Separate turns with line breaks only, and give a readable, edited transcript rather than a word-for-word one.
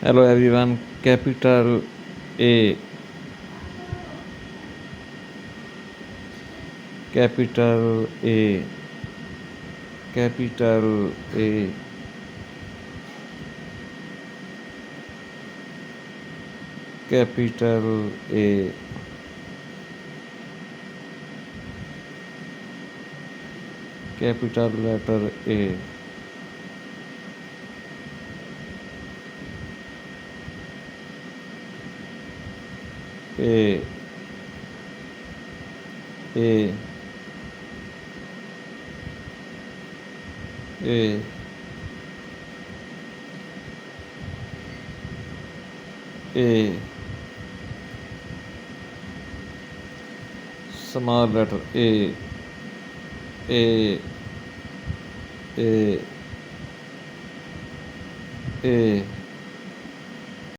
Hello everyone. Capital A, capital A, capital A, capital A, capital letter A, A, A, A, A, small letter A, A, A, A.